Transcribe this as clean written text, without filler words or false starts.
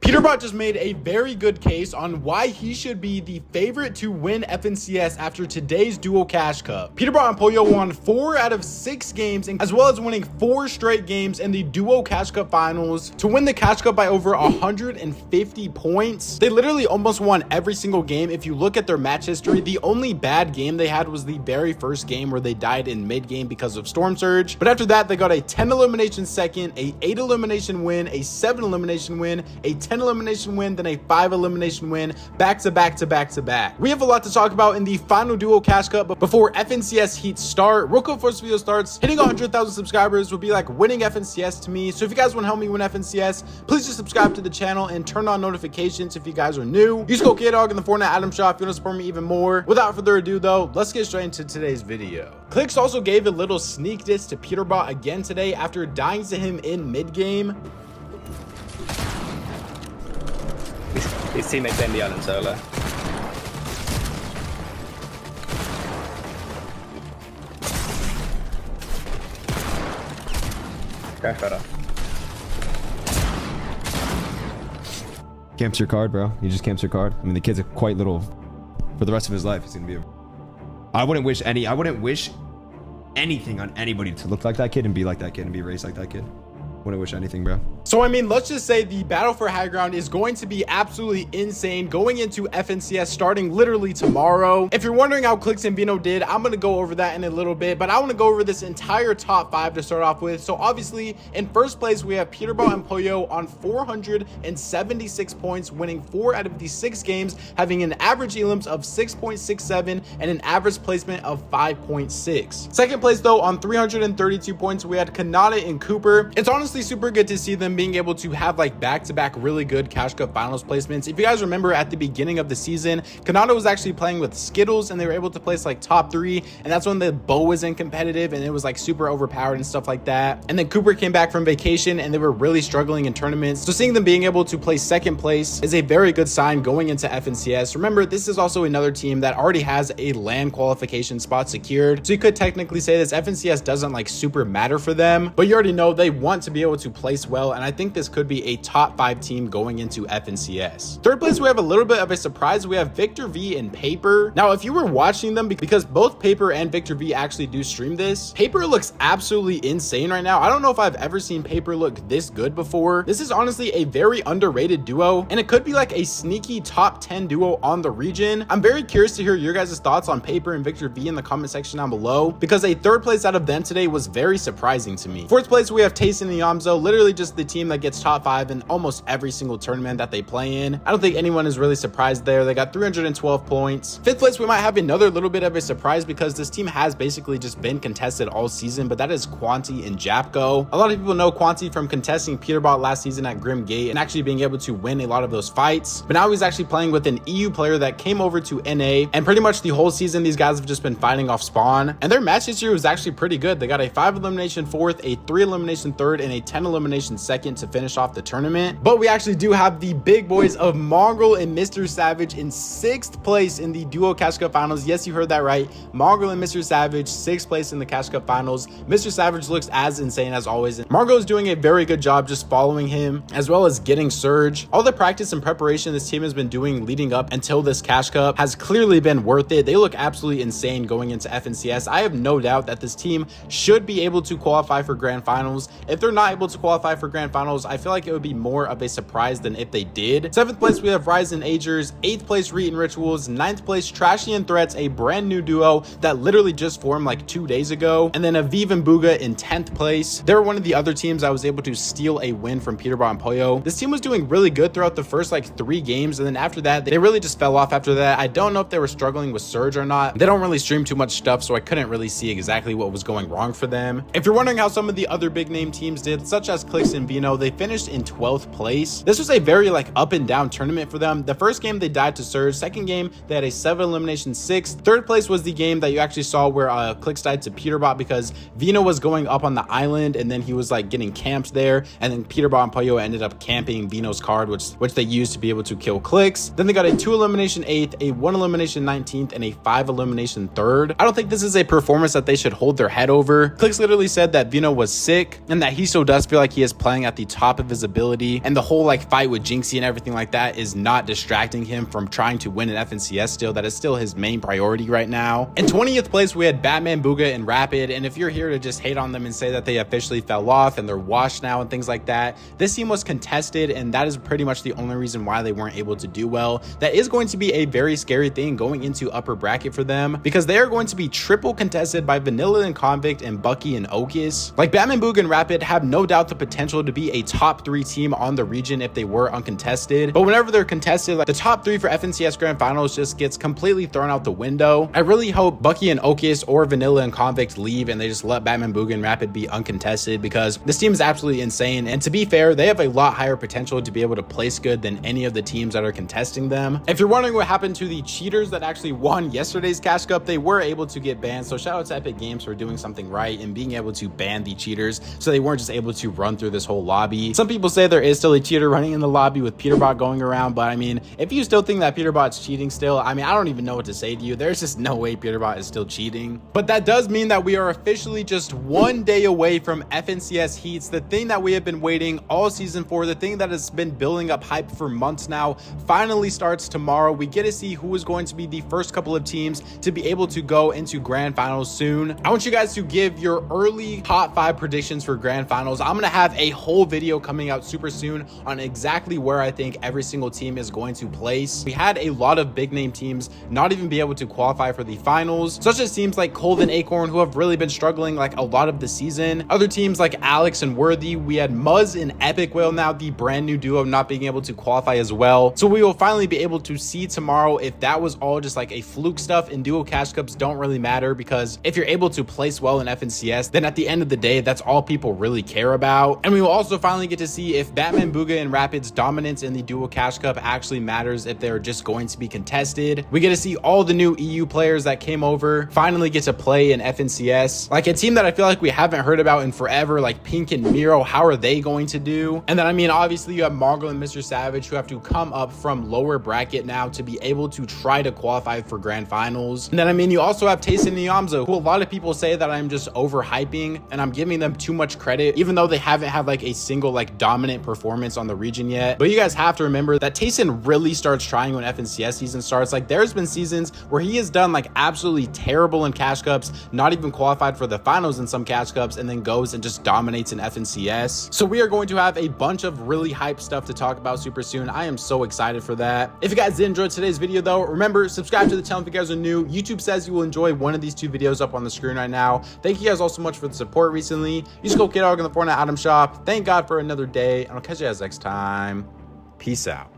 Peterbot just made a very good case on why he should be the favorite to win FNCS after today's Duo Cash Cup. Peterbot and Pollo won 4 out of 6 games, as well as winning 4 straight games in the Duo Cash Cup finals to win the Cash Cup by over 150 points. They literally almost won every single game. If you look at their match history, the only bad game they had was the very first game where they died in mid-game because of Storm Surge. But after that, they got a 10 elimination second, a 8 elimination win, a 7 elimination win, a 10 elimination win, then a 5 elimination win, back to back to back to back. We have a lot to talk about in the final Duo Cash Cup, but before FNCS heats start, real quick before this video starts, hitting 100,000 subscribers would be like winning FNCS to me. So if you guys want to help me win FNCS, please just subscribe to the channel and turn on notifications if you guys are new. Use code KDog in the Fortnite item shop if you want to support me even more. Without further ado though, let's get straight into today's video. Clicks also gave a little sneak diss to Peterbot again today after dying to him in mid-game. His teammates in the island solo. Go better. Camps your card, bro. He just camps your card. I mean, the kid's a quite little. For the rest of his life, he's gonna be a. I wouldn't wish anything on anybody to look like that kid and be like that kid and be raised like that kid. Wouldn't wish anything, bro. So I mean, let's just say the battle for high ground is going to be absolutely insane going into FNCS starting literally tomorrow. If you're wondering how Clicks and Vino did, I'm going to go over that in a little bit, but I want to go over this entire top 5 to start off with. So obviously in first place, we have Peterbot and Pollo on 476 points, winning 4 out of the 6 games, having an average elims of 6.67 and an average placement of 5.6. Second place though, on 332 points, we had Kanata and Cooper. It's honestly super good to see them being able to have like back-to-back really good Cash Cup finals placements. If you guys remember at the beginning of the season, Kanata was actually playing with Skittles and they were able to place like top 3, and that's when the bow was in competitive and it was like super overpowered and stuff like that. And then Cooper came back from vacation and they were really struggling in tournaments, so seeing them being able to place second place is a very good sign going into FNCS. Remember, this is also another team that already has a LAN qualification spot secured, so you could technically say this FNCS doesn't like super matter for them, but you already know they want to be able to place well, and I think this could be a top 5 team going into FNCS. Third place, we have a little bit of a surprise. We have Victor V and Paper. Now, if you were watching them, because both Paper and Victor V actually do stream this, Paper looks absolutely insane right now. I don't know if I've ever seen Paper look this good before. This is honestly a very underrated duo, and it could be like a sneaky top 10 duo on the region. I'm very curious to hear your guys' thoughts on Paper and Victor V in the comment section down below, because a third place out of them today was very surprising to me. Fourth place, we have Tayson and Yamzo, literally just the team that gets top 5 in almost every single tournament that they play in. I don't think anyone is really surprised there. They got 312 points. Fifth place, we might have another little bit of a surprise because this team has basically just been contested all season, but that is Quanti and Japco. A lot of people know Quanti from contesting Peterbot last season at Grim Gate and actually being able to win a lot of those fights, but now he's actually playing with an EU player that came over to NA, and pretty much the whole season these guys have just been fighting off spawn, and their match history was actually pretty good. They got a 5 elimination 4th, a 3 elimination 3rd, and a 10 elimination 2nd to finish off the tournament. But we actually do have the big boys of Mongrel and Mr. Savage in 6th place in the Duo Cash Cup finals. Yes, you heard that right. Mongrel and Mr. Savage 6th place in the Cash Cup finals. Mr. Savage looks as insane as always. Mongrel is doing a very good job just following him as well as getting Surge. All the practice and preparation this team has been doing leading up until this Cash Cup has clearly been worth it. They look absolutely insane going into FNCS. I have no doubt that this team should be able to qualify for grand finals. If they're not able to qualify for grand finals, I feel like it would be more of a surprise than if they did. 7th place, we have Ryzen Agers. 8th place, Reet and Rituals. 9th place, Trashy and Threats, a brand new duo that literally just formed like 2 days ago. And then Aviv and Booga in 10th place. They're one of the other teams I was able to steal a win from Peterbot and Pollo. This team was doing really good throughout the first like 3 games, and then after that, they really just fell off after that. I don't know if they were struggling with Surge or not. They don't really stream too much stuff, so I couldn't really see exactly what was going wrong for them. If you're wondering how some of the other big name teams did, such as Clicks and Vino, they finished in 12th place. This was a very like up and down tournament for them. The first game they died to Surge. Second game they had a 7 elimination 6. Third place was the game that you actually saw where Clicks died to Peterbot because Vino was going up on the island and then he was like getting camped there, and then Peterbot and Pollo ended up camping Vino's card, which they used to be able to kill Clicks. Then they got a 2 elimination 8th, a 1 elimination 19th, and a 5 elimination 3rd. I don't think this is a performance that they should hold their head over. Clicks literally said that Vino was sick and that he still does feel like he is playing at the top of his ability, and the whole like fight with Jinxie and everything like that is not distracting him from trying to win an FNCS still. That is still his main priority right now. In 20th place, we had Batman, Booga, and Rapid, and if you're here to just hate on them and say that they officially fell off and they're washed now and things like that, this team was contested, and that is pretty much the only reason why they weren't able to do well. That is going to be a very scary thing going into upper bracket for them, because they are going to be triple contested by Vanilla and Convict and Bucky and Okis. Like, Batman, Booga, and Rapid have no doubt the potential to be a top 3 team on the region if they were uncontested, but whenever they're contested, like, the top 3 for FNCS Grand Finals just gets completely thrown out the window. I really hope Bucky and Okis or Vanilla and Convict leave and they just let Batman, Booga, and Rapid be uncontested, because this team is absolutely insane, and to be fair, they have a lot higher potential to be able to place good than any of the teams that are contesting them. If you're wondering what happened to the cheaters that actually won yesterday's Cash Cup, they were able to get banned, so shout out to Epic Games for doing something right and being able to ban the cheaters so they weren't just able to run through this whole lobby. Some people say there is still a cheater running in the lobby with Peterbot going around, but I mean, if you still think that Peterbot's cheating still, I mean, I don't even know what to say to you. There's just no way Peterbot is still cheating. But that does mean that we are officially just one day away from FNCS Heats, the thing that we have been waiting all season for, the thing that has been building up hype for months now, finally starts tomorrow. We get to see who is going to be the first couple of teams to be able to go into grand finals soon. I want you guys to give your early top 5 predictions for grand finals. I'm gonna have a whole video coming out super soon on exactly where I think every single team is going to place. We had a lot of big name teams not even be able to qualify for the finals, such as teams like Cold and Acorn, who have really been struggling like a lot of the season. Other teams like Alex and Worthy. We had Muzz and Epic Whale, now the brand new duo, not being able to qualify as well. So we will finally be able to see tomorrow if that was all just like a fluke stuff, and duo cash cups don't really matter, because if you're able to place well in FNCS, then at the end of the day, that's all people really care about. And we will also finally get to see if Batman, Booga, and Rapid's dominance in the duo cash cup actually matters, if they're just going to be contested. We get to see all the new EU players that came over finally get to play in FNCS, like a team that I feel like we haven't heard about in forever, like Pink and Miro. How are they going to do? And then I mean, obviously you have Margle and Mr. Savage, who have to come up from lower bracket now to be able to try to qualify for grand finals. And then I mean, you also have Tayson and Yamza, who a lot of people say that I'm just overhyping, and I'm giving them too much credit, even though they haven't had like a single like dominant performance on the region yet. But you guys have to remember that Tayson really starts trying when FNCS season starts. Like, there's been seasons where he has done like absolutely terrible in cash cups, not even qualified for the finals in some cash cups, and then goes and just dominates in FNCS. So we are going to have a bunch of really hype stuff to talk about super soon. I am so excited for that. If you guys did enjoy today's video though, remember, subscribe to the channel if you guys are new. YouTube says you will enjoy one of these 2 videos up on the screen right now. Thank you guys all so much for the support recently. Use code KidDog in the Fortnite item shop. Thank God for another day, and I'll catch you guys next time. Peace out.